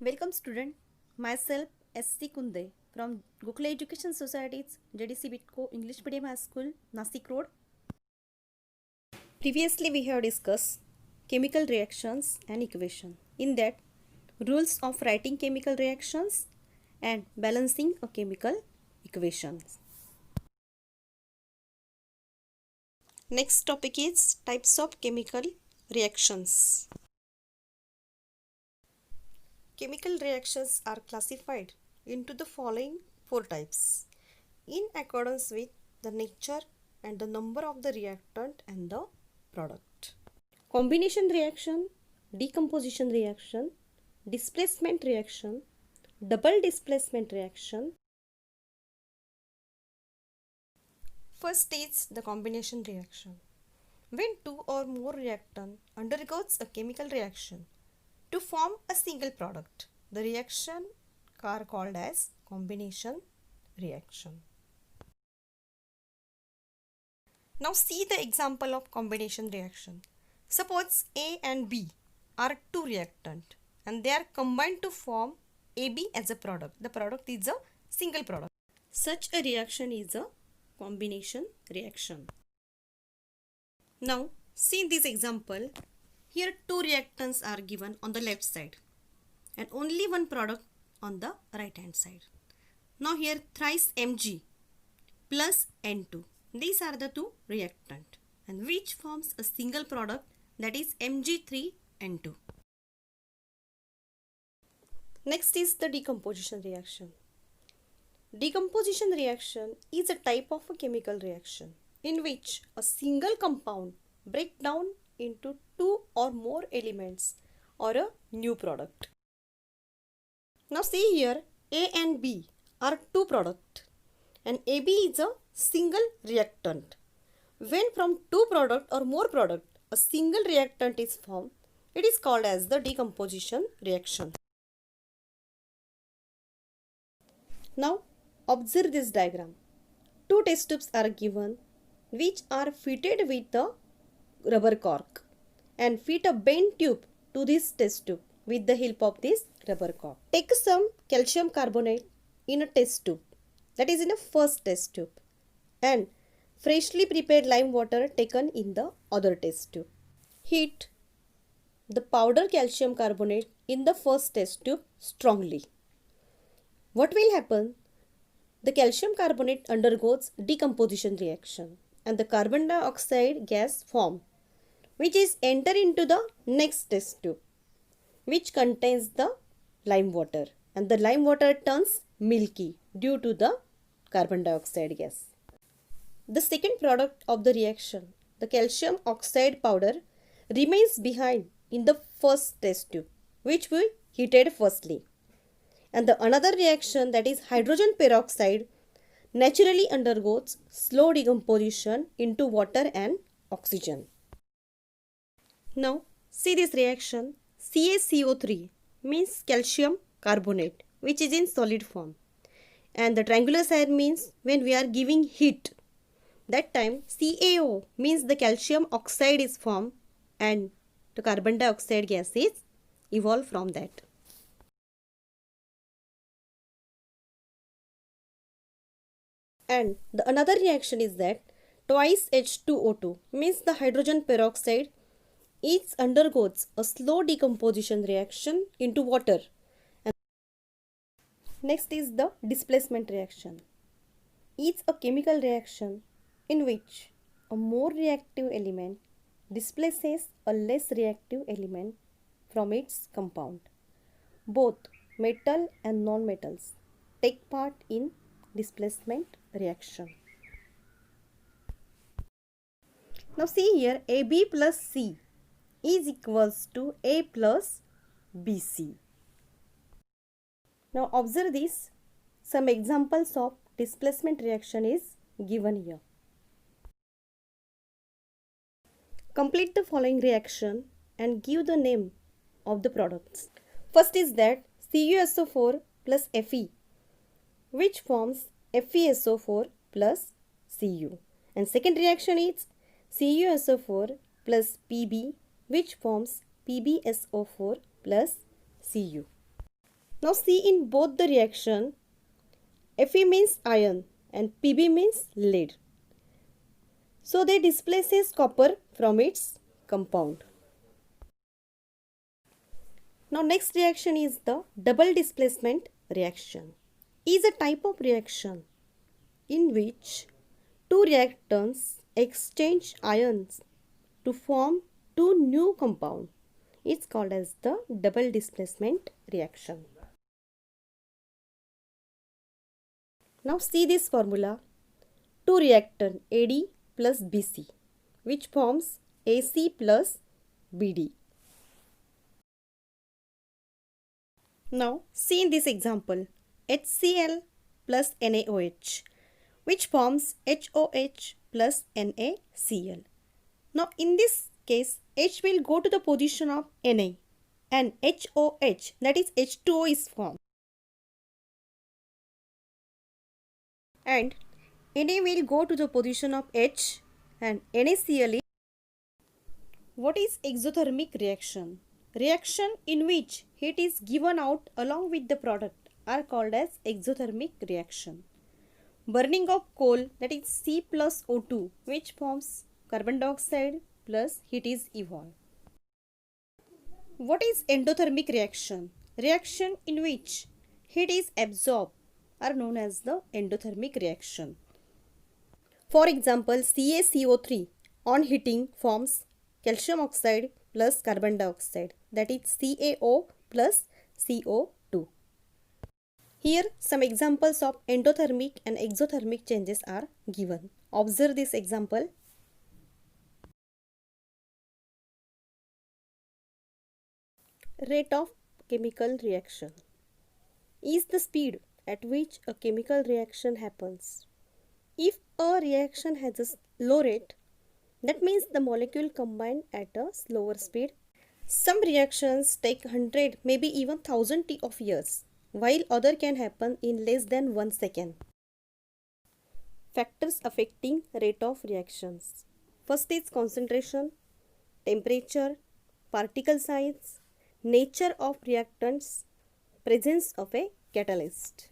Welcome student, myself S.C. Kunde from Gokula Education Society's JDC Bitco English Medium High School, Nasik Road. Previously we have discussed chemical reactions and equation. In that, rules of writing chemical reactions and balancing a chemical equations. Next topic is types of chemical reactions. Chemical reactions are classified into the following four types in accordance with the nature and the number of the reactant and the product. Combination reaction, decomposition reaction, displacement reaction, double displacement reaction. First is the combination reaction. When two or more reactant undergoes a chemical reaction to form a single product, the reaction are called as combination reaction. Now see the example of combination reaction. Suppose A and B are two reactant and they are combined to form AB as a product. The product is a single product. Such a reaction is a combination reaction. Now see this example. Here two reactants are given on the left side and only one product on the right hand side. Now here thrice Mg plus N2. These are the two reactant and which forms a single product, that is Mg3N2. Next is the decomposition reaction. Decomposition reaction is a type of a chemical reaction in which a single compound breaks down into two or more elements or a new product. Now see here, A and B are two products and AB is a single reactant. When from two product or more product a single reactant is formed, it is called as the decomposition reaction. Now observe this diagram. Two test tubes are given which are fitted with a rubber cork and fit a bent tube to this test tube with the help of this rubber cork. Take some calcium carbonate in a test tube, that is in a first test tube, and freshly prepared lime water taken in the other test tube. Heat the powder calcium carbonate in the first test tube strongly. What will happen? The calcium carbonate undergoes decomposition reaction and the carbon dioxide gas form, which is enter into the next test tube, which contains the lime water, and the lime water turns milky due to the carbon dioxide gas. The second product of the reaction, the calcium oxide powder, remains behind in the first test tube, which we heated firstly. And the another reaction, that is hydrogen peroxide, naturally undergoes slow decomposition into water and oxygen. Now see this reaction. CaCO3 means calcium carbonate, which is in solid form, and the triangular sign means when we are giving heat. That time CaO means the calcium oxide is formed and the carbon dioxide gas is evolved from that. And the another reaction is that twice H2O2 means the hydrogen peroxide it undergoes a slow decomposition reaction into water. And next is the displacement reaction. It's a chemical reaction in which a more reactive element displaces a less reactive element from its compound. Both metal and non-metals take part in displacement reaction. Now see here, AB plus C is equals to A plus BC. Now observe this. Some examples of displacement reaction is given here. Complete the following reaction and give the name of the products. First is that CuSO4 plus Fe, which forms FeSO4 plus Cu. And second reaction is CuSO4 plus Pb, which forms PbSO4 plus Cu. Now see in both the reaction, Fe means iron and Pb means lead. So they displaces copper from its compound. Now next reaction is the double displacement reaction. Is a type of reaction in which two reactants exchange ions to form two new compounds. It's called as the double displacement reaction. Now see this formula. Two reactant AD plus BC which forms AC plus BD. Now see in this example HCl plus NaOH which forms HOH plus NaCl. Now in this case H will go to the position of Na and HOH, that is H2O, is formed. And Na will go to the position of H and NaCl is. What is exothermic reaction? Reaction in which heat is given out along with the product are called as exothermic reaction. Burning of coal, that is C plus O2 which forms carbon dioxide plus heat is evolved. What is endothermic reaction? Reaction in which heat is absorbed are known as the endothermic reaction. For example, CaCO3 on heating forms calcium oxide plus carbon dioxide, that is CaO plus CO2. Here some examples of endothermic and exothermic changes are given. Observe this example. Rate of chemical reaction is the speed at which a chemical reaction happens. If a reaction has a low rate, that means the molecule combine at a slower speed. Some reactions take 100, maybe even 1000 of years, while other can happen in less than 1 second. Factors affecting rate of reactions. First is concentration, temperature, particle size, nature of reactants, presence of a catalyst.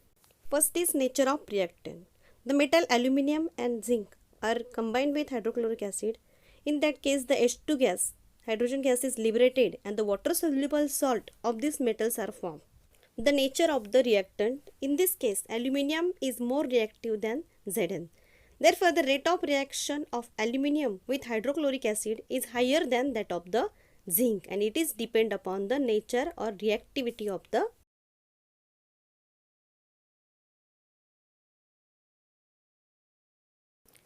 First is nature of reactant. The metal aluminium and zinc are combined with hydrochloric acid. In that case, the H2 gas, hydrogen gas, is liberated and the water soluble salt of these metals are formed. The nature of the reactant, in this case aluminium is more reactive than Zn. Therefore, the rate of reaction of aluminium with hydrochloric acid is higher than that of the zinc, and it is depend upon the nature or reactivity of the.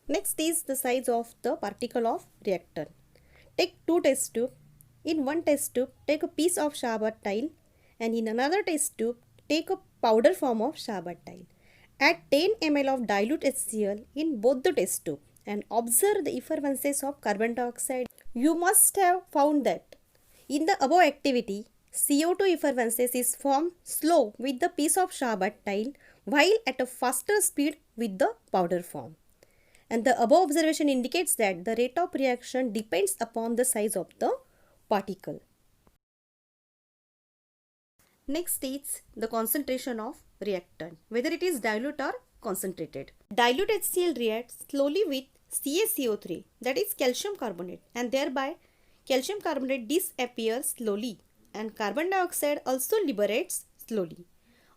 Next is the size of the particle of reactant. Take two test tubes. In one test tube, take a piece of Shahbaz tile, and in another test tube, take a powder form of Shahbaz tile. Add 10 ml of dilute HCl in both the test tube and observe the effervescence of carbon dioxide. You must have found that in the above activity, CO2 effervescence is formed slow with the piece of Shahbaz tile while at a faster speed with the powder form. And the above observation indicates that the rate of reaction depends upon the size of the particle. Next is the concentration of reactant, whether it is dilute or concentrated. Dilute HCl reacts slowly with CaCO3, that is calcium carbonate, and thereby calcium carbonate disappears slowly and carbon dioxide also liberates slowly.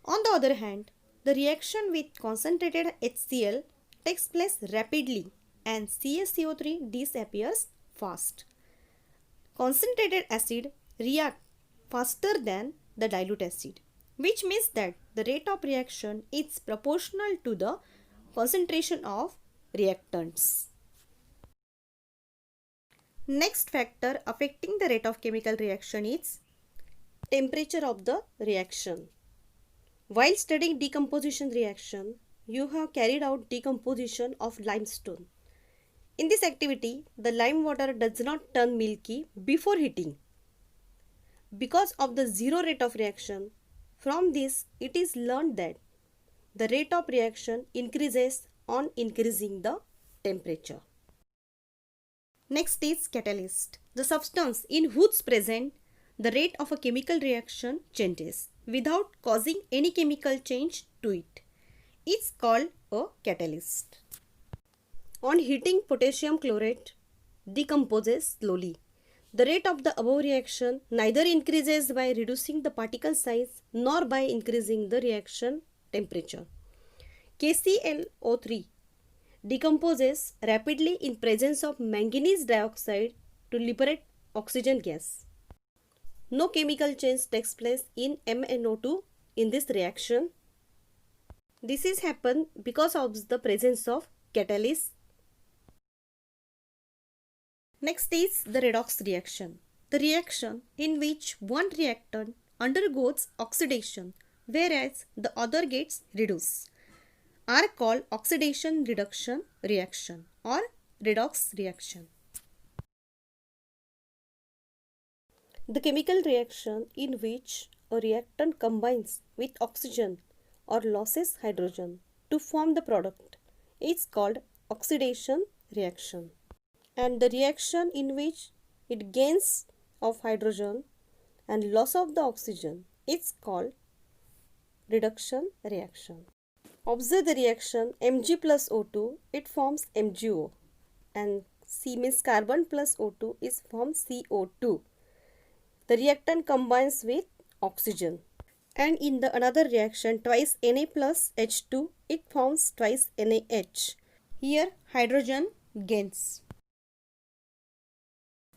On the other hand, the reaction with concentrated HCl takes place rapidly and CaCO3 disappears fast. Concentrated acid reacts faster than the dilute acid, which means that the rate of reaction is proportional to the concentration of reactants. Next factor affecting the rate of chemical reaction is temperature of the reaction. While studying decomposition reaction, you have carried out decomposition of limestone. In this activity, the lime water does not turn milky before heating. Because of the zero rate of reaction, from this it is learned that the rate of reaction increases on increasing the temperature. Next is catalyst, the substance in whose presence the rate of a chemical reaction changes. without causing any chemical change to it is called a catalyst. On heating, potassium chlorate decomposes slowly. The rate of the above reaction neither increases by reducing the particle size nor by increasing the reaction temperature. KClO3 decomposes rapidly in presence of manganese dioxide to liberate oxygen gas. No chemical change takes place in MnO2 in this reaction. This is happen because of the presence of catalyst. Next is the redox reaction. The reaction in which one reactant undergoes oxidation whereas the other gets reduced are called oxidation reduction reaction or redox reaction. The chemical reaction in which a reactant combines with oxygen or loses hydrogen to form the product is called oxidation reaction. And the reaction in which it gains of hydrogen and loss of the oxygen is called reduction reaction. Observe the reaction Mg plus O2, it forms MgO, and C means carbon plus O2 is forms CO2. The reactant combines with oxygen. And in the another reaction twice Na plus H2, it forms twice NaH. Here hydrogen gains.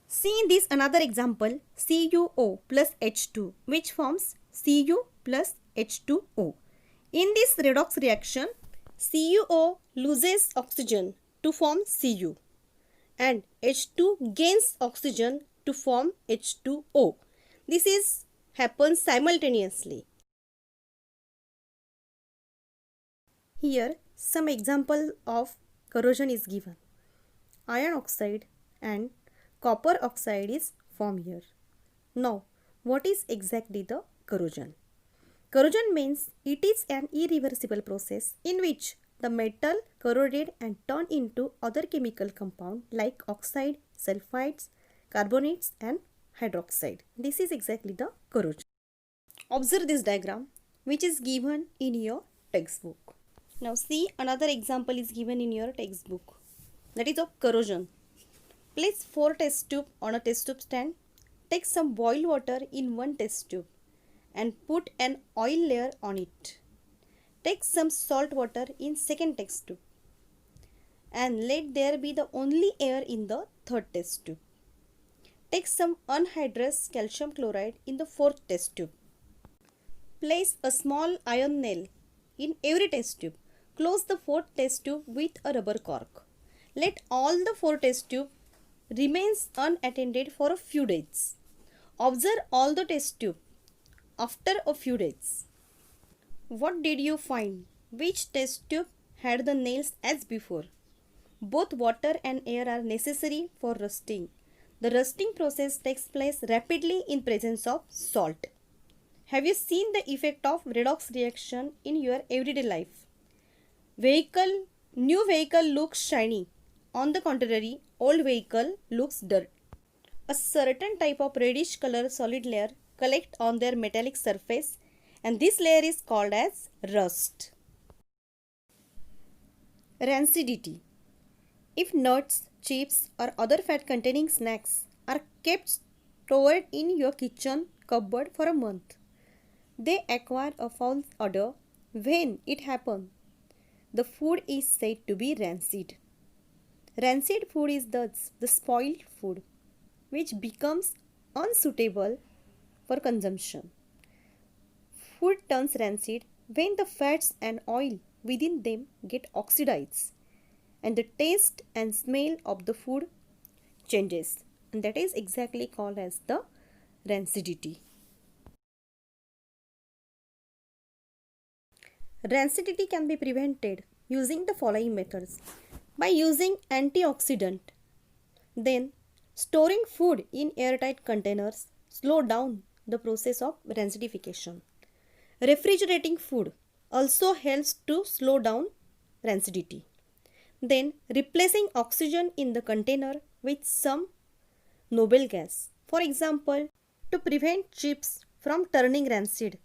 See in this another example CuO plus H2 which forms Cu plus H2O. In this redox reaction CuO loses oxygen to form Cu and H2 gains oxygen to form H2O. This is happens simultaneously. Here some example of corrosion is given. Iron oxide and copper oxide is formed here. Now, what is exactly the corrosion? Corrosion means it is an irreversible process in which the metal corroded and turned into other chemical compound like oxide, sulfides, carbonates and hydroxide. This is exactly the corrosion. Observe this diagram which is given in your textbook. Now see another example is given in your textbook, that is of corrosion. Place 4 test tube on a test tube stand. Take some boiled water in one test tube and put an oil layer on it. Take some salt water in second test tube and let there be the only air in the third test tube. Take some anhydrous calcium chloride in the fourth test tube. Place a small iron nail in every test tube. Close the fourth test tube with a rubber cork. Let all the 4 test tubes remains unattended for a few days. Observe all the test tube after a few days. What did you find? Which test tube had the nails as before? Both water and air are necessary for rusting. The rusting process takes place rapidly in presence of salt. Have you seen the effect of redox reaction in your everyday life? New vehicle looks shiny. On the contrary, old vehicle looks dirt. A certain type of reddish color solid layer collect on their metallic surface and this layer is called as rust. Rancidity. If nuts, chips or other fat containing snacks are kept stored in your kitchen cupboard for a month, they acquire a foul odor. When it happens, the food is said to be rancid. Rancid food is thus the spoiled food which becomes unsuitable for consumption. Food turns rancid when the fats and oil within them get oxidized and the taste and smell of the food changes, and that is exactly called as the rancidity. Rancidity can be prevented using the following methods. By using antioxidant, then storing food in airtight containers slow down the process of rancidification. Refrigerating food also helps to slow down rancidity. Then replacing oxygen in the container with some noble gas. For example, to prevent chips from turning rancid,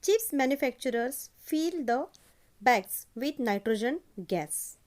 chips manufacturers fill the bags with nitrogen gas.